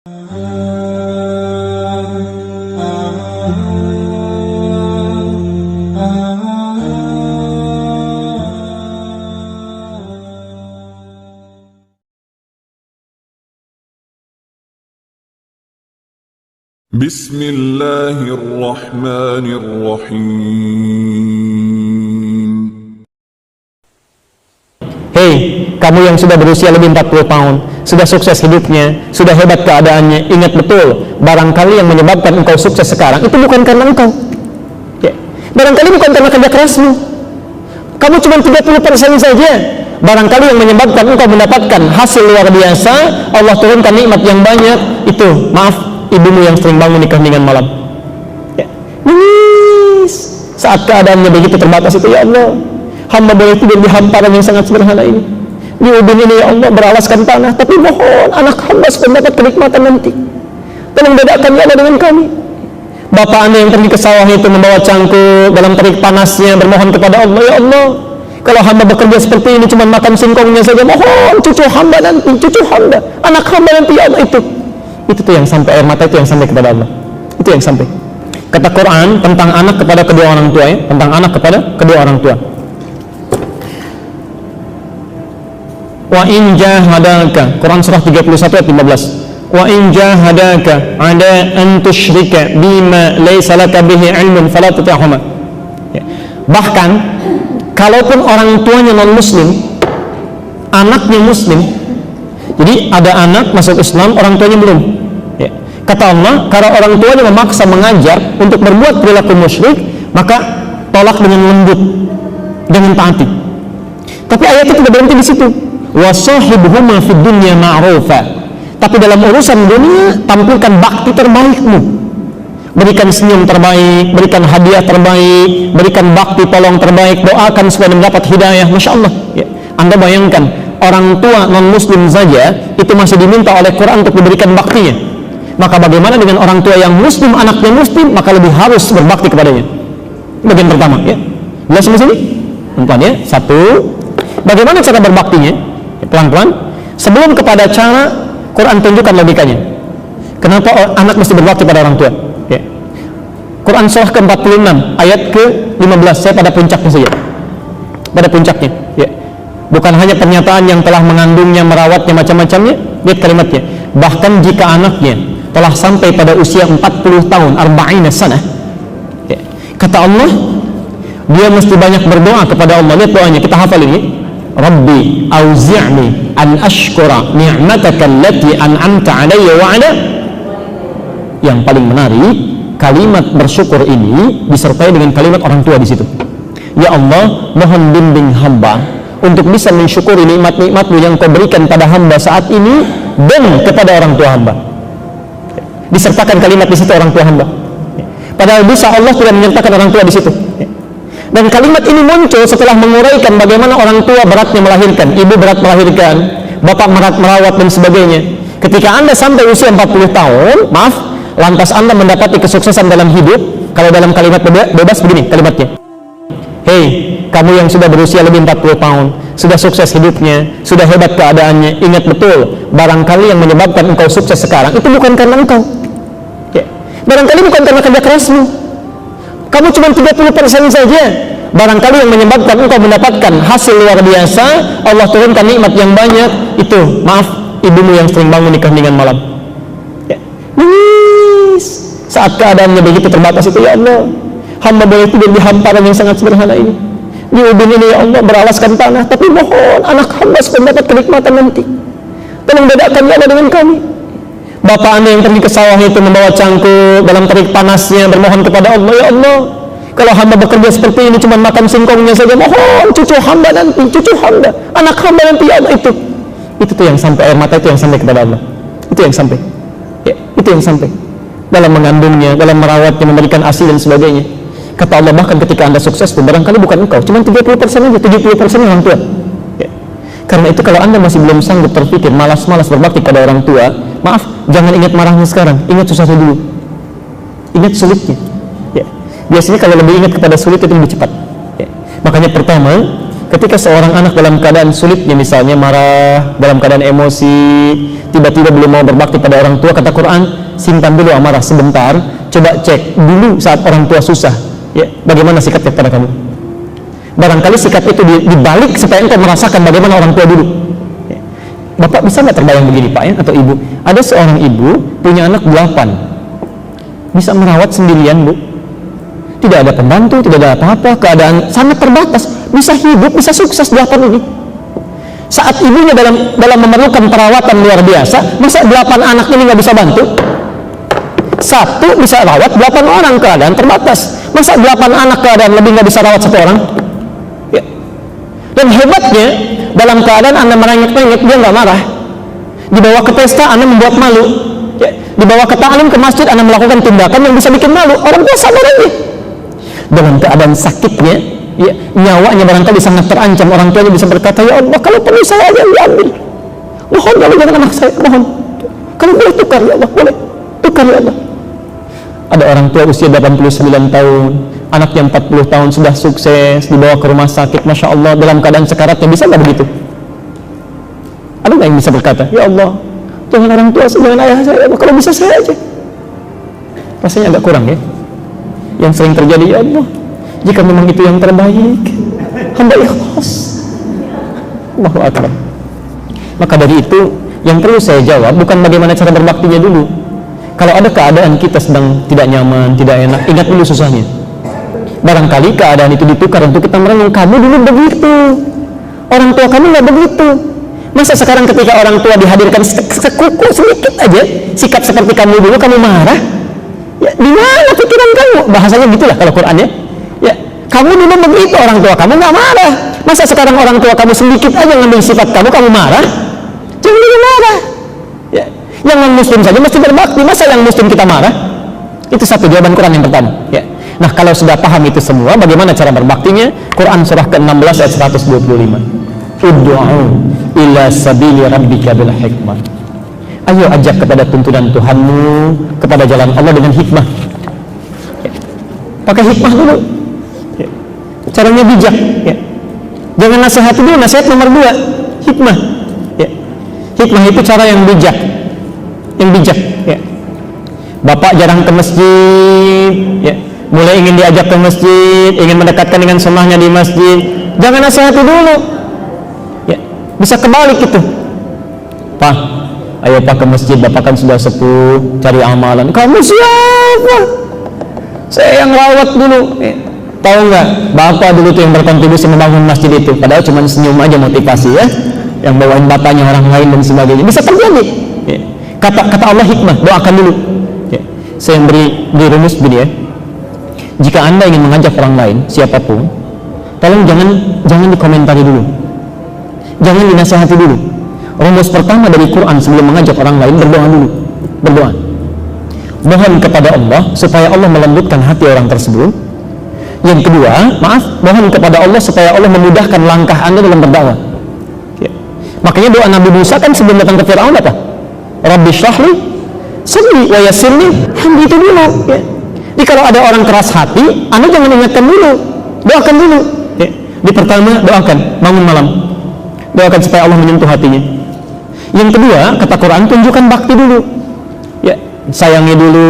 Bismillahirrahmanirrahim. Hei, kamu yang sudah berusia lebih 40 tahun, sudah sukses hidupnya, sudah hebat keadaannya, ingat betul, barangkali yang menyebabkan engkau sukses sekarang itu bukan karena engkau. Ya. Barangkali bukan karena kerja kerasmu. Kamu cuma 30% saja. Barangkali yang menyebabkan engkau mendapatkan hasil luar biasa, Allah turunkan nikmat yang banyak, itu, maaf, ibumu yang sering bangun di keheningan malam. Ya. Nangis saat keadaannya begitu terbatas itu, ya Allah, hamba boleh tidur di hamparan yang sangat sederhana ini, di ubin ini, ya Allah, beralaskan tanah, tapi mohon anak hamba supaya mendapat kenikmatan nanti. Tolong bedakan, ya Allah, dengan kami. Bapak Anda yang pergi ke sawah itu membawa cangkul dalam terik panasnya, bermohon kepada Allah, ya Allah, kalau hamba bekerja seperti ini cuma makan singkongnya saja, mohon cucu hamba nanti, cucu hamba, anak hamba nanti, ya Allah, itu tuh yang sampai air mata, itu yang sampai kepada Allah, itu yang sampai. Kata Quran tentang anak kepada kedua orang tua, ya, tentang anak kepada kedua orang tua. Wa in jahadaka, Quran surah 31 ayat 15. Wa in jahadaka ala an tusyrika bima laysa laka bihi ilmun fala tuti'huma. Ya. Bahkan kalaupun orang tuanya non muslim, anaknya muslim, jadi ada anak masuk Islam, orang tuanya belum. Ya. Kata Allah, kalau orang tuanya memaksa mengajar untuk berbuat perilaku musyrik, maka tolak dengan lembut, dengan taati. Tapi ayat itu tidak berhenti di situ. Wasahibuhuma fid dunya ma'rufa. Tapi dalam urusan dunia tampilkan bakti terbaikmu. Berikan senyum terbaik, berikan hadiah terbaik, berikan bakti tolong terbaik, doakan supaya mendapat hidayah. Masya Allah. Ya. Anda bayangkan, orang tua non muslim saja itu masih diminta oleh Quran untuk diberikan baktinya. Maka bagaimana dengan orang tua yang muslim, anaknya muslim, maka lebih harus berbakti kepadanya. Bagian pertama, ya. Jelas di sini? Tonton ya. Satu. Bagaimana cara berbaktinya? Pelan-pelan. Sebelum kepada cara, Quran tunjukkan logikanya. Kenapa anak mesti berbakti pada orang tua? Ya. Quran surah ke-46 ayat ke-15. Saya pada puncaknya saja. Pada puncaknya. Ya. Bukan hanya pernyataan yang telah mengandungnya, merawatnya, macam-macamnya. Lihat kalimatnya. Bahkan jika anaknya telah sampai pada usia 40 tahun, 40 sanah. Ya. Kata Allah, dia mesti banyak berdoa kepada Allah. Lihat doanya, kita hafal ini. Rabbi auzi'ni an ashkura ni'mataka allati an'amta alayya wa ala. Yang paling menarik, kalimat bersyukur ini disertai dengan kalimat orang tua di situ. Ya Allah, mohon bimbing hamba untuk bisa mensyukuri nikmat-nikmat-Mu yang Kau berikan pada hamba saat ini dan kepada orang tua hamba. Disertakan kalimat di situ orang tua hamba. Padahal bisa Allah tidak menyertakan orang tua di situ. Dan kalimat ini muncul setelah menguraikan bagaimana orang tua beratnya melahirkan, ibu berat melahirkan, bapak berat merawat dan sebagainya. Ketika Anda sampai usia 40 tahun, maaf, lantas Anda mendapati kesuksesan dalam hidup. Kalau dalam kalimat bebas begini kalimatnya. Hei, kamu yang sudah berusia lebih 40 tahun, sudah sukses hidupnya, sudah hebat keadaannya, ingat betul, barangkali yang menyebabkan engkau sukses sekarang itu bukan karena engkau. Ya. Barangkali bukan karena kerja kerasmu. Kamu cuma 30% saja. Barangkali yang menyebabkan engkau mendapatkan hasil luar biasa, Allah turunkan nikmat yang banyak, itu, maaf, ibumu yang sering bangun di keheningan malam. Ya. Nangis saat keadaannya begitu terbatas itu, ya Allah, hamba boleh tidur di hamparan yang sangat sederhana ini, di ubin ini, ya Allah, beralaskan tanah, tapi mohon anak hamba supaya mendapat kenikmatan nanti. Tolong bedakan, ya Allah, dengan kami. Bapak Anda yang pergi ke sawah itu membawa cangkul dalam terik panasnya, bermohon kepada Allah, ya Allah, kalau hamba bekerja seperti ini cuma makan singkongnya saja, mohon cucu hamba nanti, cucu hamba, anak hamba nanti, ya Allah, itu tuh yang sampai air mata, itu yang sampai kepada Allah, itu yang sampai, ya, itu yang sampai dalam mengandungnya, dalam merawatnya, memberikan ASI dan sebagainya. Kata Allah, bahkan ketika Anda sukses pun barangkali bukan engkau, cuma 30% aja, 70% orang tua. Ya. Karena itu kalau Anda masih belum sanggup terpikir malas-malas berbakti pada orang tua, maaf, jangan ingat marahnya sekarang, ingat susahnya dulu, ingat sulitnya. Ya. Biasanya kalau lebih ingat kepada sulit itu lebih cepat. Ya. Makanya pertama, ketika seorang anak dalam keadaan sulitnya, misalnya marah, dalam keadaan emosi, tiba-tiba belum mau berbakti pada orang tua, kata Quran, simpan dulu amarah sebentar, coba cek dulu saat orang tua susah, ya, bagaimana sikapnya kepada kamu. Barangkali sikap itu dibalik supaya engkau merasakan bagaimana orang tua dulu. Ya. Bapak bisa nggak terbayang begini Pak ya, atau Ibu? Ada seorang ibu punya anak 8, bisa merawat sendirian Bu, tidak ada pembantu, tidak ada apa-apa, keadaan sangat terbatas, bisa hidup, bisa sukses 8 ini. Saat ibunya dalam memerlukan perawatan luar biasa, masa 8 anak ini nggak bisa bantu? Satu bisa rawat 8 orang, keadaan terbatas, masa 8 anak keadaan lebih nggak bisa rawat 1 orang? Ya. Dan hebatnya, dalam keadaan Anda merengek-rengek, dia nggak marah. Dibawa ke pesta, Anda membuat malu, ya. Dibawa ke ta'lim, ke masjid, Anda melakukan tindakan yang bisa bikin malu, orang tua sabar aja. Dalam keadaan sakitnya, ya, nyawanya barangkali sangat terancam, orang tuanya bisa berkata, ya Allah, kalau perlu saya aja diambil, mohon ya Allah, jangan anak saya, mohon, kalau boleh tukar ya Allah, boleh tukar ya Allah. Ada orang tua usia 89 tahun, anaknya 40 tahun sudah sukses, dibawa ke rumah sakit, Masya Allah, dalam keadaan sekaratnya, bisa nggak begitu? Ada nggak yang bisa berkata, ya Allah, jangan orang tua, jangan ayah saya, ya Allah, kalau bisa saya aja? Rasanya agak kurang ya. Yang sering terjadi, ya Allah, jika memang itu yang terbaik, hamba ikhlas. Allahu Akbar. Maka dari itu, yang perlu saya jawab bukan bagaimana cara berbaktinya dulu. Kalau ada keadaan kita sedang tidak nyaman, tidak enak, ingat dulu susahnya. Barangkali keadaan itu ditukar untuk kita merenung, kamu dulu begitu, orang tua kamu nggak begitu. Masa sekarang ketika orang tua dihadirkan sekuku sedikit aja, sikap seperti kamu dulu, kamu marah? Ya, di mana pikiran kamu? Bahasanya gitulah kalau Quran ya. Ya, kamu dulu begitu, orang tua kamu nggak marah. Masa sekarang orang tua kamu sedikit aja ngambil sifat kamu marah? Jangan dulu marah. Ya, yang non muslim saja mesti berbakti, masa yang muslim kita marah? Itu satu jawaban Quran yang pertama. Ya. Nah, kalau sudah paham itu semua, bagaimana cara berbaktinya? Quran surah ke-16 ayat 125. Ud'u ila sabili rabbika bil hikmah. Ayo ajak kepada tuntunan Tuhanmu, kepada jalan Allah dengan hikmah. Ya. Pakai hikmah dulu. Ya. Caranya bijak. Ya. Jangan nasihat dulu, nasihat nomor 2, hikmah. Ya. Hikmah itu cara yang bijak. Yang bijak. Ya. Bapak jarang ke masjid, ya. Mulai ingin diajak ke masjid, ingin mendekatkan dengan sunnahnya di masjid. Jangan nasihati dulu. Ya. Bisa kebalik itu. Pak, ayo Pak ke masjid, Bapak kan sudah sepuh, cari amalan. Kamu siapa? Saya yang rawat dulu. Tahu nggak? Bapak dulu tuh yang berkontribusi membangun masjid itu. Padahal cuma senyum aja motivasi ya. Yang bawain bapaknya orang lain dan sebagainya. Bisa terjadi. Ya. Kata Allah hikmah, doakan dulu. Ya. Saya beri rumus begini ya. Jika Anda ingin mengajak orang lain, siapapun, tolong jangan dikomentari dulu. Jangan dinasihati dulu. Rumus pertama dari Quran sebelum mengajak orang lain, berdoa dulu. Berdoa. Mohon kepada Allah supaya Allah melembutkan hati orang tersebut. Yang kedua, mohon kepada Allah supaya Allah memudahkan langkah Anda dalam berdakwah. Ya. Makanya doa Nabi Musa kan sebelum datang ke Fir'aun apa? Rabbi syrahli sadri wa yassir li amri, itu dulu. Ya. Jadi kalau ada orang keras hati, Anda jangan ingatkan dulu, doakan dulu. Ya. Di pertama doakan, bangun malam, doakan supaya Allah menyentuh hatinya. Yang kedua, kata Quran, tunjukkan bakti dulu. Ya, sayangi dulu,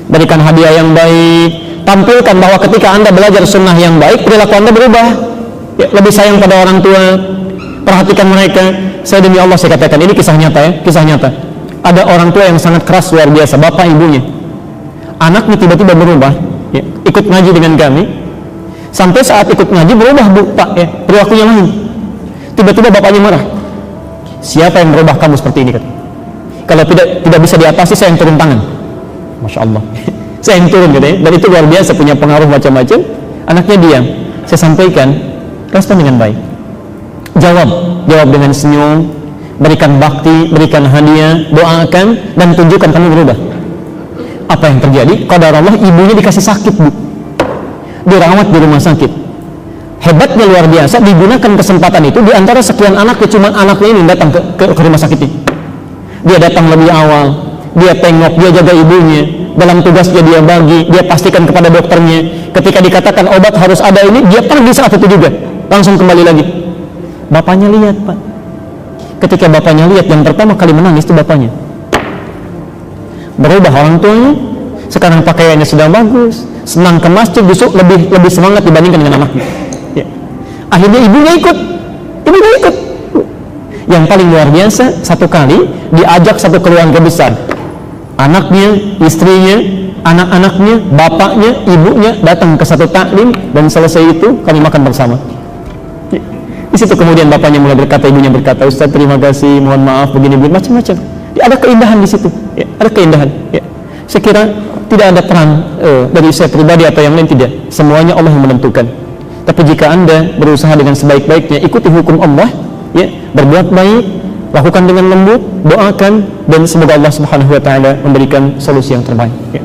berikan hadiah yang baik, tampilkan bahwa ketika Anda belajar sunnah yang baik, perilaku Anda berubah. Ya, lebih sayang pada orang tua, perhatikan mereka. Saya demi Allah saya katakan, ini kisah nyata ya, kisah nyata. Ada orang tua yang sangat keras luar biasa, bapak ibunya. Anaknya tiba-tiba berubah, ya, ikut ngaji dengan kami. Sampai saat ikut ngaji berubah Bu, Pak, ya, perilakunya lain. Tiba-tiba bapaknya marah. Siapa yang merubah kamu seperti ini? Kalau tidak bisa diatasi, saya yang turun tangan. Masya Allah. Saya yang turun gitu ya. Dan itu luar biasa, punya pengaruh macam-macam. Anaknya diam. Saya sampaikan, respon dengan baik. Jawab dengan senyum, berikan bakti, berikan hadiah, doakan, dan tunjukkan kamu berubah. Apa yang terjadi? Qadar Allah, ibunya dikasih sakit Bu, dirawat di rumah sakit. Hebatnya luar biasa, digunakan kesempatan itu di antara sekian anaknya, cuma anaknya ini datang ke rumah sakit ini. Dia datang lebih awal, dia tengok, dia jaga ibunya, dalam tugasnya dia bagi, dia pastikan kepada dokternya. Ketika dikatakan obat harus ada ini, dia pergi saat itu juga. langsung kembali lagi. Bapaknya lihat, Pak. Ketika bapaknya lihat, yang pertama kali menangis itu bapaknya. Berubah orang tuanya, sekarang pakaiannya sudah bagus, senang ke masjid, justru lebih semangat dibandingkan dengan anaknya. Ya. Akhirnya ibunya ikut. Yang paling luar biasa, satu kali diajak satu keluarga besar, anaknya, istrinya, anak-anaknya, bapaknya, ibunya datang ke satu taklim, dan selesai itu kami makan bersama. Ya. Di situ kemudian bapaknya mulai berkata, ibunya berkata, Ustaz terima kasih, mohon maaf, begini-begini, macam-macam. Ya, ada keindahan di situ. Ya, ada keindahan. Ya. Saya kira tidak ada peran dari saya pribadi atau yang lain, tidak. Semuanya Allah yang menentukan. Tapi jika Anda berusaha dengan sebaik-baiknya, ikuti hukum Allah, ya, berbuat baik, lakukan dengan lembut, doakan, dan semoga Allah Subhanahu wa taala memberikan solusi yang terbaik. Ya.